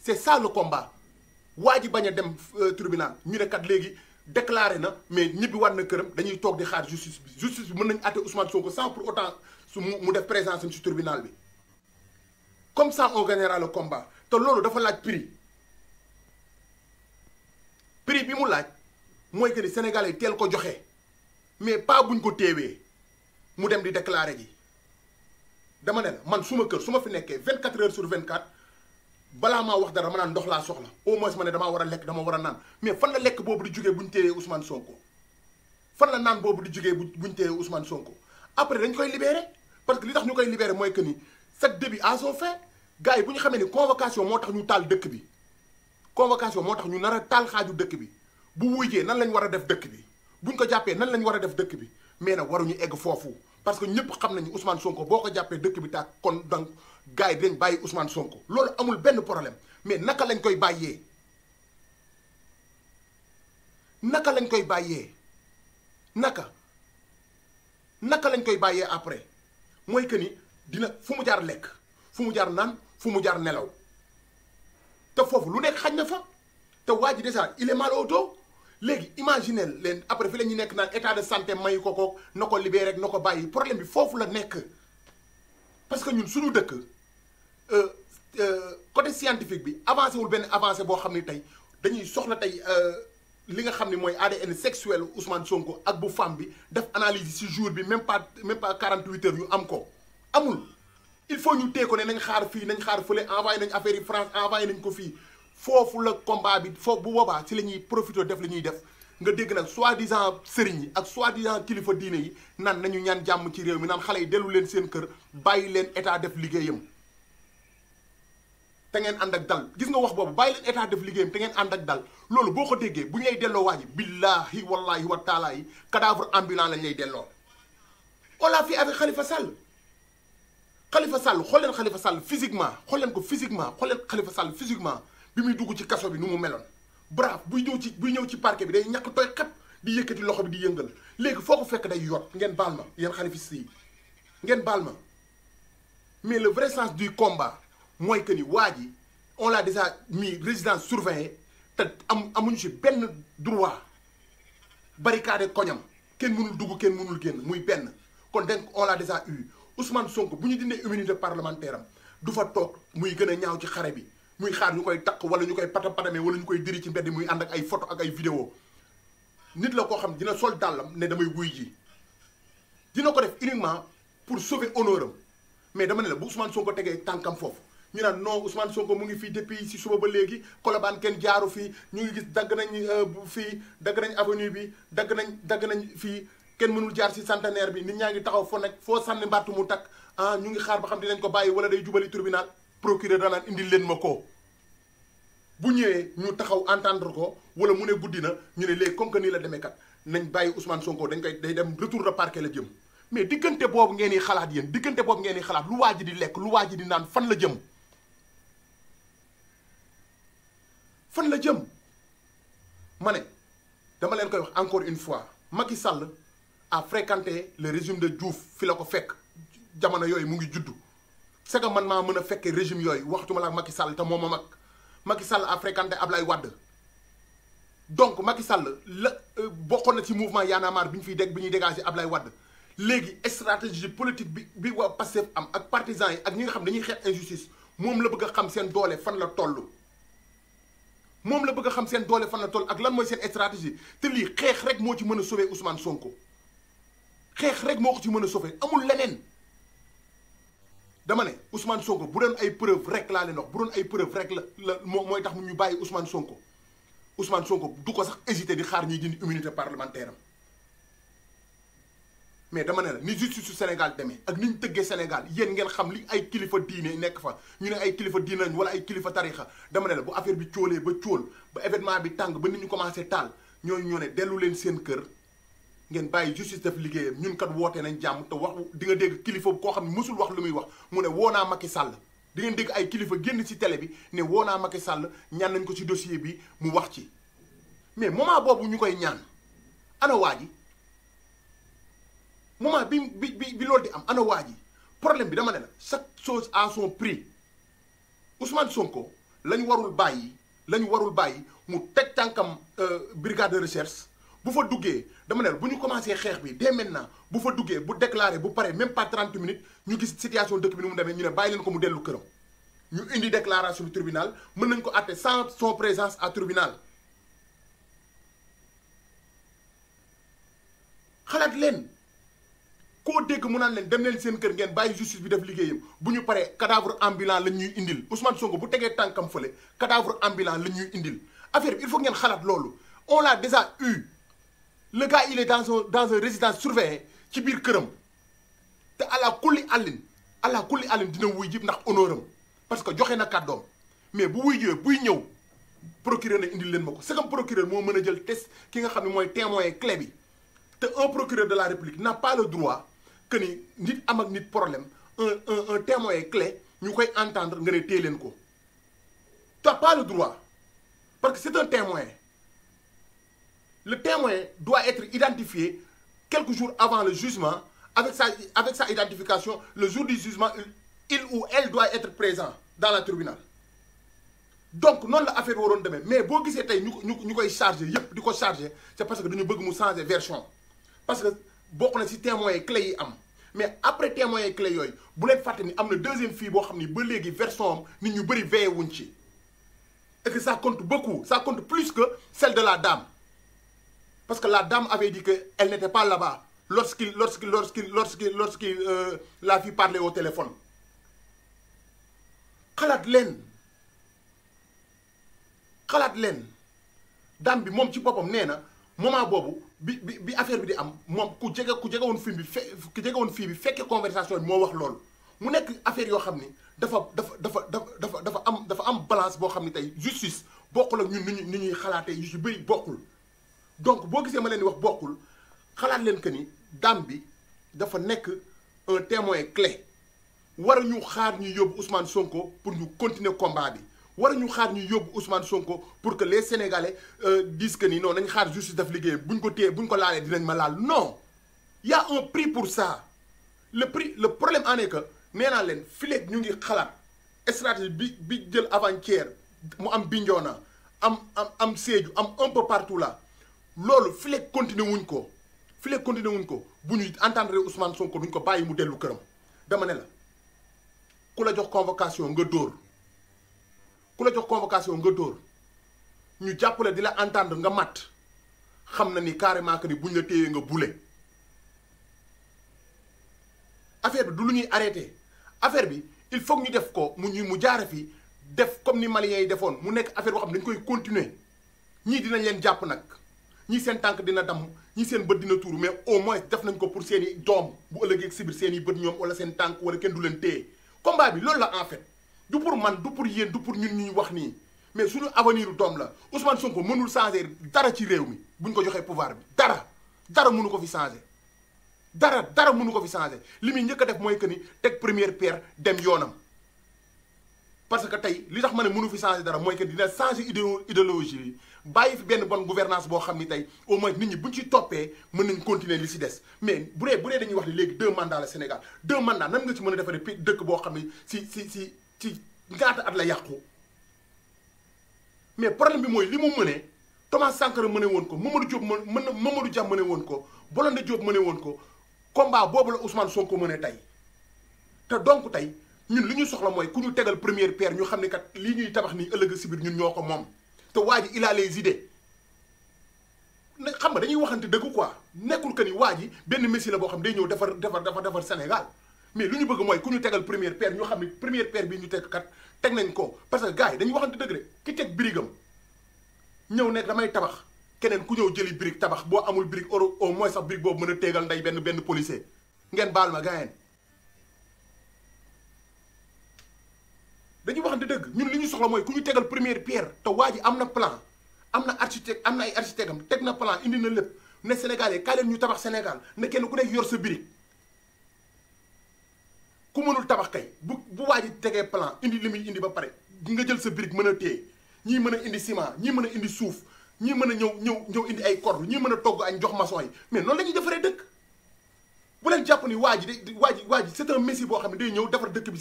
c'est ça le combat waa ji bañ a dem tribunal ñu ne kat léegi déclaré na mais ñibbi war na këram dañuy toog di xaar justice bi mën nañu àtte Ousmane Sonko sans pour autant mu def présence am ci tribunal bi comme ça on gagnera le combat te loolu dafa laaj prix bi mu laaj mooy que ni Sénégalais yi teel ko joxe mais pas buñ ko téewee mu dem di déclarer ji dama ne la man suma kër su ma fi nekkee 24 heures sur 24 balaa maa wax dara ma naan ndox laa soxla au moins ma ne damaa war a lekk dama war a naan mais fan la lekk boobu di jógee buñ téyee Ousmane Sonko fan la naan boobu di jógee buñ téyee Ousmane Sonko après dañ koy libérer parce que li tax ñu koy libérer mooy que ni chaque début à son fin gars yi bu ñu xamee ni convocation moo tax ñu taal dëkk bi convocation moo tax ñu nar a taal xaaju dëkk bi bu wuyjee nan lañ war a def dëkk bi buñ ko jàppee nan lañ war a def dëkk bi mais nag waruñu egg foofu parce que ñëpp xam nañu Ousmane Sonko boo ko jàppee dëkk bi taag kon donc gars yi dañ bàyyi Ousmane Sonko loolu amul benn problème mais naka lañ koy bàyyee naka lañ koy bàyyee naka lañ koy bàyyee après mooy que ni dina fu mu jaar lekk fu mu jaar naan fu mu jaar nelaw te foofu lu nekk xaj na fa te waa ji déjà il est mal au dos léegi imaginez leen après fi la ñuy nekk naan état de santé mayu ko na ko libéré rek na ko bàyyi problème bi foofu la nekk parce que ñun suñu dëkk côté scientifique bi avancé wul benn avancé boo xam ne tey dañuy soxla tey li nga xam ne mooy ADN sexuel Ousmane Sonko ak bu femme bi def analyse ci jour bi même pas 48 heures ñu am ko amul il faut ñu tee ko ne nañ xaar fii nañ xaar fële envoyé nañ affaire yi France envoyé nañ ko fii foofu la combat bi foofu bu boobaa ci la ñuy profité def li ñuy def nga dégg nag soi-disant sëriñ yi ak soi-disant kilifa diine yi naan nañu ñaan jàmm ci réew mi naan xale yi dellu leen seen kër bàyyi leen état def liggéeyam te ngeen ànd ak dal gis nga wax boobu bàyyi leen état def liggéeyam te ngeen ànd ak dal loolu boo ko déggee bu ñu lay delloo waa ji billahi wallahi wa taala yi cadavre ambulant lañ lay delloo. on l'a fait avec Khalifa Sall xool leen Khalifa Sall physiquement xool leen ko physiquement xool leen Khalifa Sall physiquement bi muy dugg ci kaso bi nu mu meloon brave buy ñëw ci parquet bi day ñàkk tooy xat di yëkkati loxo bi di yëngal léegi foo ko fekk day yot ngeen baal ma yéen xalifistes yi ngeen baal ma mais le vrai sens du combat mooy que ni waa ji on l'a déjà mis résidence surveillée te amuñu ci benn droit barricade koñam kenn mënul dugg kenn mënul génn muy benn kon donc on l'a déjà eu Ousmane Sonko bu ñu dindee immunité parlementaire am du fa toog muy gën a ñaaw ci xare bi muy xaar ñu koy takk wala ñu koy patamee wala ñu koy diri ci mbedd muy ànd ak ay photo ak ay vidéo nit la koo xam dina sol dàllam ne damay wuy ji dina ko def uniquement pour sauver honneur am mais dama ne la bu Ousmane Sonko tegee tànkam foofu ñu naan non Ousmane Sonko mu ngi fii depuis si suba ba léegi Colobane kenn jaaru fii ñu ngi gis dagg nañ fii dagg nañ avenue bi dagg nañ fii kenn mënul jaar si centenaire bi nit ñaa ngi taxaw foo nekk foo sànni mbattu mu takk ah ñu ngi xaar ba xam dinañ ko bàyyi wala day jubali tribunal procureur danaan indil leen ma ko bu ñëwee ñu taxaw entendre ko wala mu ne guddi na ñu ne léegi comme que nii la demee kat nañ bàyyi Ousmane Sonko day dem retour de parquet la jëm mais diggante boobu ngeen di xalaat yéen diggante boobu ngeen di xalaat lu waa ji di lekk lu waa ji di naan fan la jëm fan la jëm ma ne dama leen koy wax encore une fois Macky Sall a fréquenté le régime de Diouf fi la ko fekk jamono yooyu mu ngi juddu c'est que man maa mën a fekkee régime yooyu waxtuma la Macky Sall te moom a mag Macky Sall a fréquenté Ablaye Wade donc Macky Sall la bokkoon na ci mouvement Y'en a marre bi ñu fiy bi ñuy dégager Ablaye Wade léegi stratégie politique bi waa Pastef am ak partisans yi ak ñi nga xam dañuy xeex injustice moom la bëgg a xam seen doole fan la toll. moom la bëgg a xam seen doole fan la toll ak lan mooy seen stratégie te lii xeex rek moo ci mën a sauver Ousmane Sonko xeex rek moo ko ci mën a sauver amul leneen. dama ne Ousmane Sonko bu doon ay preuve rek laa leen wax bu doon ay preuve rek la mooy tax mu ñu bàyyi Ousmane Sonko du ko sax hésiter di xaar ñuy dindi immunité parlementaire am mais dama ne la ni justice su Sénégal demee ak ni ñu tëggee Sénégal yéen ngeen xam li ay kilifa diine nekk fa ñu ne ay kilifa diine lañ wala ay kilifa tarixa dama ne la bu affaire bi cóolee ba cóol ba événement bi tàng ba nit ñu commencé taal ñooñu ñoo ne dellu leen seen kër ngeen bàyyi justice def liggéeyam ñun kat wootee nañ jàmm te wax di nga dégg kilifa koo xam ne mësul wax lu muy wax mu ne woo naa Macky Sall di ngeen dégg ay kilifa génn ci télé bi ne woo naa Macky Sall ñaan nañ ko ci dossier bi mu wax ci mais moment boobu ñu koy ñaan ana waa ji moment bi loolu di am ana waa ji problème bi dama ne la chaque chose a son prix Ousmane Sonko lañ warul bàyyi mu teg tànkam brigade de recherche bu fa duggee dama ne bu ñu commencé xeex bi dès maintenant bu fa duggee bu déclaré bu paree même pas 30 minutes ñu gis situation dëkk bi ni mu demee ñu ne bàyyi leen ko mu dellu këram ñu indi déclaration du tribunal mën nañ ko àtte sans son présence à tribunal. xalaat leen koo dégg mu naan leen dem leen seen kër ngeen bàyyi justice bi def liggéeyam bu ñu paree cadavre ambulant lañ ñuy indil Ousmane Sonko bu tegee tànkam fële cadavre ambulant lañ ñuy indil affaire bi il faut ngeen xalaat loolu on l'a déjà eu le gars il est dans un résidence surveillée ci biir këram te ala kulli àllin dina wuy jib ndax honneur am parce que joxe na kàddoom mais bu wuy jiwee buy ñëw procureur na indil leen ma ko c'est comme procureur moo mën a jël test ki nga xam ne mooy témoin clé bi te un procureur de la République n'a pas le droit que ni nit am ak nit problème un témoin clé ñu koy entendre nga ne téye leen ko t'as pas le droit parce que c'est un témoin. Le témoin doit être identifié quelques jours avant le jugement avec sa identification le jour du jugement il ou elle doit être présent dans le tribunal donc noonu la affaire waroon demee mais boo gisee tey ñu koy chargé yépp di ko chargé c'est parce que dañu bëgg mu changer version parce que bokk na ci témoins yi clé yi am mais après témoins yi clé yooyu bu leen fàtte ni am na deuxième fille boo xam ni ba léegi version am nit ñu bëri veillé wuñ ci et que ça compte beaucoup ça compte plus que celle de la dame. Parce que la dame avait dit qu'elle n'était pas là-bas lorsqu'il la fit parler au téléphone. xalaat leen dame bi moom ci boppam nee na moment boobu bi affaire bi di am moom ku jege woon fii bi fekkee conversation bi moo wax loolu mu nekk affaire yoo xam ni dafa am balance boo xam ni tey justice bokkul ak ñun ni ñuy xalaatee yu ci bëri bokkul. donc boo gisee ma leen di wax bokkul xalaat leen que ni dame bi dafa nekk un témoin clé war ñu xaar ñu yóbbu Ousmane Sonko pour ñu continuer combat bi war ñu xaar ñu yóbbu Ousmane Sonko pour que les Sénégalais disent que ni non nañ xaar justice daf liggéey buñ ko téye buñ ko laalee dinañ ma laal non y a un prix pour ça le problème en est que nee naa leen fileeg ñu ngi xalaat stratégie bi jël avant-hier mu am Bignona am Sédhiou am un peu partout là. loolu fileeg continuer wuñ ko bu ñuy entendre Ousmane Sonko duñ ko bàyyi mu dellu këram dama ne la ku la jox convocation nga dóor ñu jàppale di la entendre nga mat xam na ni carrément que ni buñ la téyee nga bule affaire bi du lu ñuy arrêté affaire bi il faut que ñu def ko mu jaare fi def comme ni Maliens yi defoon mu nekk affaire boo xam ne dañ koy continuer ñii dinañ leen jàpp nag ñii seen tànk dina damm ñii seen bët dina tuuru mais au moins def nañ ko pour seen i doom bu ëllëgee si biir seen i bët ñoom wala seen tànk wala kenn du leen téye combat bi loolu la en fait du pour man du pour yéen du pour ñun ñuy wax nii mais suñu avenir u doom la Ousmane Sonko mënul changer dara ci réew mi buñ ko joxee pouvoir bi dara mënu ko fi changer dara mënu ko fi changer li muy njëkk a def mooy que ni teg première pierre dem yoonam parce que tey li tax ma ne mënu fi changer dara mooy que dina changer idéologie bi bàyyi fi benn bonne gouvernance boo xam ni tey au moins nit ñi buñ ci toppee mën nañ continuer li si des mais bu dee dañuy wax ni léegi 2 mandats la Sénégal 2 mandats nan nga ci mën a defaree dëkk boo xam ni ci ñaata at la yàqu mais problème bi mooy li mu mënee Thomas Sankara mëne woon ko Mamadou Dia mëne woon ko Blondin Diop mëne woon ko combat boobu la Ousmane Sonko mëne tey te donc tey ñun li ñu soxla mooy ku ñu tegal première pierre ñu xam ne kat lii ñuy tabax nii ëllëg si biir ñun ñoo ko moom te waa ji il a les idées xam nga dañuy waxante dëgg quoi nekkul que ni waa ji benn messie la boo xam day ñëw defar Sénégal mais lu ñu bëgg mooy ku ñu tegal première pierre ñu xam ne première pierre bii ñu teg kat teg nañ ko parce que gars yi dañuy waxante dëgg de ki teg birigam ñëw nekk damay tabax keneen ku ñëw jëli birig tabax boo amul birig au moins sax birig boobu mën a tegal nday benn policier ngeen baal ma gars dañuy waxante dëgg ñun li ñu soxla mooy ku ñu tegal première pierre te waa ji am na plan am na architecte am na ay architecte am teg na plan indi na lépp ne Sénégalais kaay leen ñu tabax Sénégal ne kenn ku nekk yor sa birig ku mënul tabax kay bu waa ji tegee plan indi li muy indi ba pare nga jël sa birig mën a téye ñii mën a indi ciment ñii mën a indi suuf ñii mën a ñëw indi ay corde ñii mën a togg añ jox maçon yi mais noonu la ñuy defaree dëkk bu leen jàpp ni waa ji c'est un messie boo xam ne day ñëw defar dëkk bi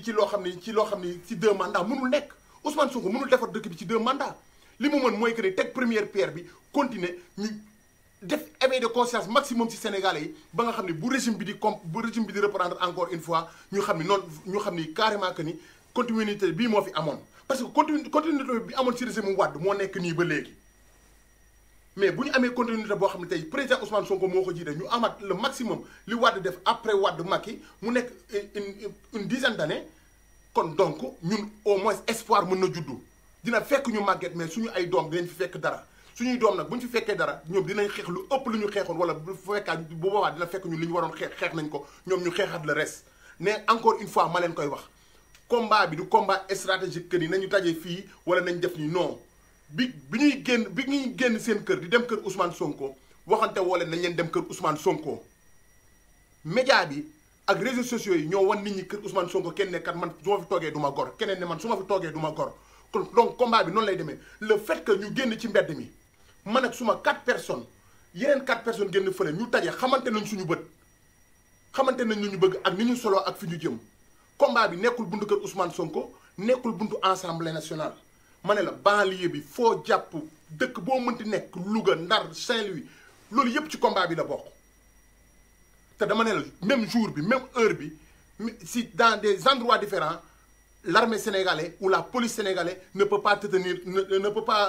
ci loo xam ni ci 2 mandats mënul nekk Ousmane Sonko mënul defar dëkk bi ci 2 mandats li mu mën mooy que ne teg première pierre bi continuer ñu def éveil de conscience maximum ci Sénégalais yi ba nga xam ne bu régime bi di reprendre encore une fois ñu xam ni noonu ñu xam ni carrément que ni continuité bii moo fi amoon parce que continuité bi amoon ci régime mu Wade moo nekk nii ba léegi mais bu ñu amee continuité boo xam ne tey président Ousmane Sonko moo ko jiite ñu amaat le maximum li Wade def après Wade Macky mu nekk une dizaine d'années kon donc ñun au moins espoir mën na juddu dina fekk ñu màgget mais suñu ay doom dinañ fi fekk dara suñuy doom nag bu ñu fi fekkee dara ñoom dinañ xeex lu ëpp lu ñu xeexoon wala bu fekkaa bu boobaa dina fekk ñun li ñu waroon xeex nañ ko ñoom ñu xeexaat le reste mais encore une fois ma leen koy wax combat bi du combat stratégique que ni nañu tajee fii wala nañ def ni non bi ñuy génn seen kër di dem kër Ousmane Sonko waxante woo leen nañ leen dem kër Ousmane Sonko média bi ak réseaux sociaux yi ñoo wan nit ñi kër Ousmane Sonko kenn ne kat man su ma fi toogee du ma gor keneen ne man su ma fi toogee du ma gor kon donc combat bi noonu lay demee le fait que ñu génn ci mbedd mi man ak suma 4 personnes yeneen 4 personnes génn fële ñu taje xamante nañ suñu bët xamante nañ lu ñu bëgg ak ni ñu solo ak fi ñu jëm combat bi nekkul buntu kër Ousmane Sonko nekkul buntu Assemblée nationale ma ne la banlieue bi foo jàpp dëkk boo mënti nekk Louga Ndar Saint-Louis loolu yëpp ci combat bi la bokk te dama ne la même jour bi même heure bi si dans des endroits différents l'armée sénégalaise ou la police sénégalaise ne peut pas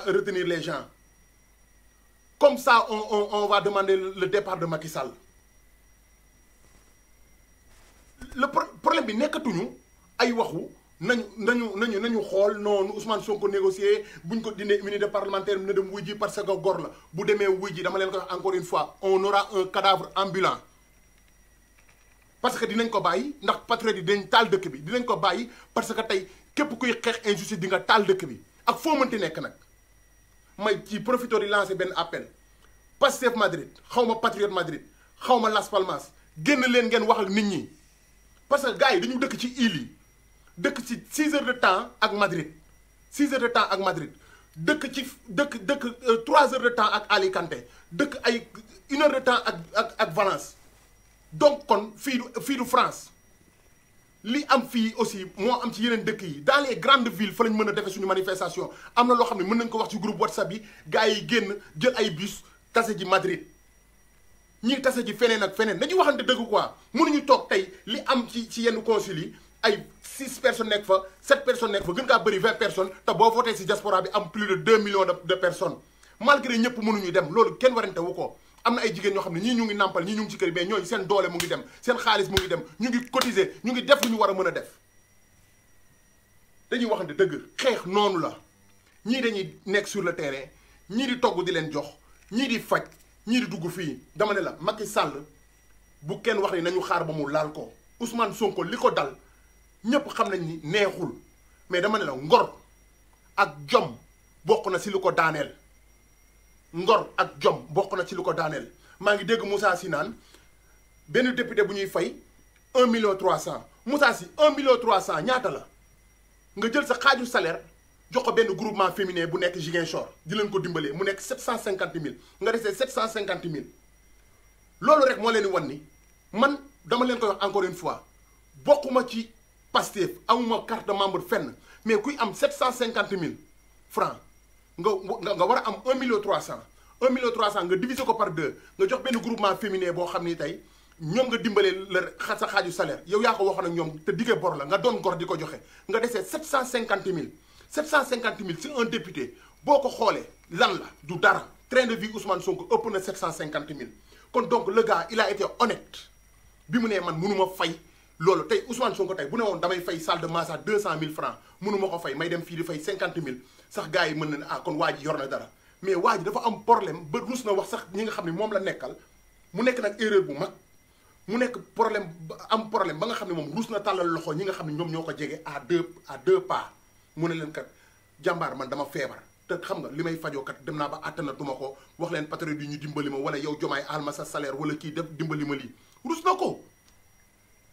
retenir les gens comme ça on va demander le départ de Macky Sall le problème bi nekkatuñu ay waxu nañu xool noonu Ousmane Sonko négocier buñ ko dindee immunité parlementaire na dem wuy ji parce que gor la bu demee wuy ji dama leen ko wax encore une fois on aura un cadavre ambulant parce que dinañ ko bàyyi ndax patriote yi dinañ taal dëkk bi dinañ ko bàyyi parce que tey képp kuy xeex injustice di nga taal dëkk bi ak foo mënti nekk nag may ci profité di lancer benn appel Pastef Madrid xaw ma Patriote Madrid xaw ma Las Palmas génn leen ngeen wax ak nit ñi parce que gars yi dañu dëkk ci île yi dëkk ci 6 heures de temps ak Madrid 6 heures de temps ak Madrid dëkk 3 heures de temps ak Alicante dëkk ay 1 heure de temps ak Valence donc kon fii du France li am fii aussi moo am ci yeneen dëkk yi dans les grandes villes fa lañ mën a defee suñu manifestation am na loo xam ne mën nañ ko wax ci groupe WhatsApp yi gars yi génn jël ay bus tase ji Madrid ñii tase ji feneen ak feneen dañuy waxante dëgg quoi mënuñu toog tey li am ci yenn consul yi ay 6 personnes nekk fa 7 personnes nekk fa gën kaa bëri 20 personnes te boo voté si diaspora bi am plus de 2 millions de personnes malgré ñëpp mënuñu dem loolu kenn warante wu ko am na ay jigéen ñoo xam ne ñii ñu ngi nàmpal ñii ñu ngi ci kër mais ñooñu seen doole mu ngi dem seen xaalis mu ngi dem ñu ngi cotiser ñu ngi def lu ñu war a mën a def dañuy waxante dëgg xeex noonu la ñii dañuy nekk sur le terrain ñii di togg di leen jox ñii di faj ñii di dugg fii dama ne la Macky Sall bu kenn wax ni nañu xaar ba mu laal ko Ousmane Sonko li ko dal ñëpp xam nañ ni neexul mais dama ne la ngor ak jom bokk na si lu ko daaneel ngor ak jom bokk na ci lu ko daaneel maa ngi dégg Moussa Sy naan benn député bu ñuy fay 1 million 300 Moussa Sy 1 million 300 ñaata la nga jël sa xaaju salaire jox ko benn groupement féminin bu nekk Ziguinchor di leen ko dimbalee mu nekk 750 000 nga desee 750 000 loolu rek moo leen di wan ni man dama leen koy wax encore une fois bokkuma ci Pastef amuma carte de membre fenn mais kuy am 750 000 francs nga war a am 1 million 300 1 million 300 nga diviser ko par 2 nga jox benn groupement féminin boo xam ni tey ñoom nga dimbalee la sa xaaju salaire yow yaa ko waxoon ak ñoom te diggee bor la nga doon gor di ko joxe nga desee 750 000 750 000 si un député boo ko xoolee lan la du dara train de vie Ousmane Sonko ëpp na 750 000 kon donc le gars il a été honnête bi mu nee man mënuma fay loolu tey Ousmane Sonko tey bu ne woon damay fay salle de massage 200 000 francs mënuma ko fay may dem fii di fay 50 000 sax gars yi mën na ne ah kon waa ji yor na dara mais waa ji dafa am problème ba rus na wax sax ñi nga xam ne moom la nekkal mu nekk nag erreur bu mag mu nekk problème am problème ba nga xam ne moom rus na tàllal loxo ñi nga xam ne ñoom ñoo ko jege à deux pas mu ne leen kat jàmbaar man dama feebar te xam nga li may fajoo kat dem naa ba àttanatuma ko wax leen patriote yi ñu dimbali ma wala yow jomaay alma sa salaire wala kii def dimbali ma lii rus na ko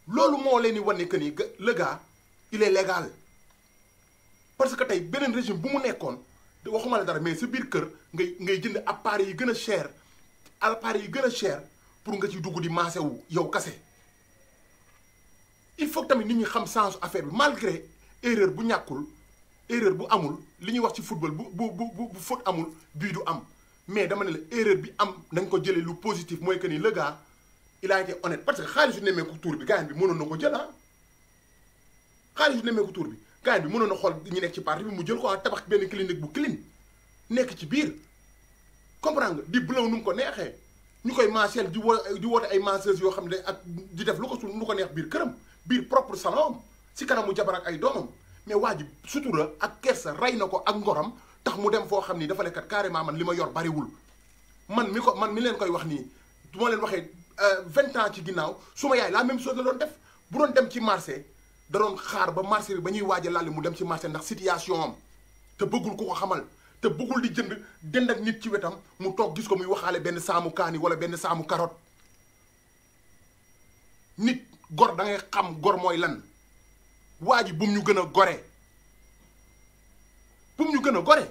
loolu moo leen di wane que ni le gars il est légal parce que tey beneen régime bu mu nekkoon waxuma la dara mais sa biir kër ngay jënd appareil yi gën a cher appareil yi gën a cher pour nga ci dugg di maase wu yow kase il faut tamit nit ñi xam sens affaire bi malgré erreur bu ñàkkul erreur bu amul li ñuy wax ci football bu faute amul bii du am mais dama ne la erreur bi am nañ ko jëlee lu positif mooy que ni le gars il a été honnête parce que xaalis yu nemmeeku tour bi gars bi mënoon na ko jël ah xaalis yu nemmeeku tour bi gars bi mënoon na xool ñu nekk ci parti bi mu jël ko tabax benn clinique bu clean nekk ci biir comprendre nga di blow nu mu ko neexee ñu koy maaseel di woote ay masseuses yoo xam ne ak di def lu ko neex biir këram biir propre salon si kanamu jabar ak ay doomam mais waa ji sutura ak kersa rey na ko ak ngoram tax mu dem foo xam ni dafa nekkat carrément man li ma yor bariwul man mi leen koy wax nii du ma leen waxee 20 ans ci ginnaaw su ma yaay la même chose la doon def bu doon dem ci marché da doon xaar ba marché bi ba ñuy waaj a lalli mu dem ci marché ndax situation am te bëggul ku ko xamal te bëggul di dend ak nit ci wetam mu toog gis ko muy waxaale benn saamu kaani wala benn saamu carotte nit gor da ngay xam gor mooy lan waa ji bum ñu gën a gore bum ñu gën a gore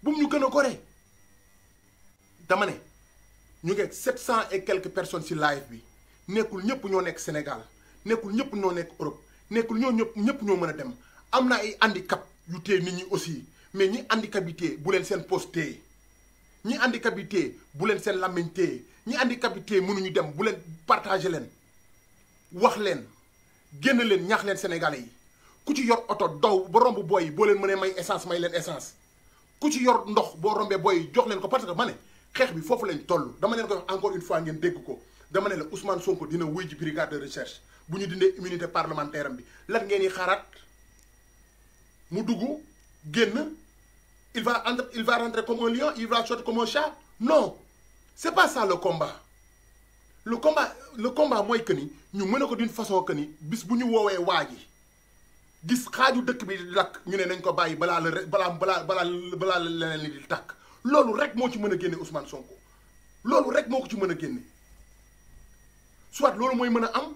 bum ñu gën a gore dama ne ñu ngi 700 et quelques personnes ci live bi nekkul ñëpp ñoo nekk Sénégal nekkul ñëpp ñoo nekk Europe nekkul ñëpp ñoo mën a dem am na ay handicap yu téye nit ñi aussi mais ñi handicap yi téye bu leen seen poste téye ñi handicap yi téye bu leen seen làmmiñ téye ñi handicap yi téye mënuñu dem bu leen partagé leen wax leen génn leen ñaax leen sénégalais yi ku ci yor oto daw ba romb booy yi boo leen mënee may essence may leen essence ku ci yor ndox boo rombee booy yi jox leen ko parce que ma ne xeex bi foofu lañ toll dama leen koy wax encore une fois ngeen dégg ko dama ne la Ousmane Sonko dina wuy ji brigade de recherche bu ñu dindee immunité parlementaire am bi lan ngeen di xaaraat mu dugg génn il va rentrer comme un lion il va sortir comme un chat non c'est pas ça le combat le combat mooy que ni ñu mën a ko d'une façon que ni bis bu ñu woowee waa ji gis xaaju dëkk bi di lakk ñu ne nañ ko bàyyi balaa leneen li di tàkk loolu rek moo ci mën a génne Ousmane Sonko loolu rek moo ko ci mën a génne soit loolu mooy mën a am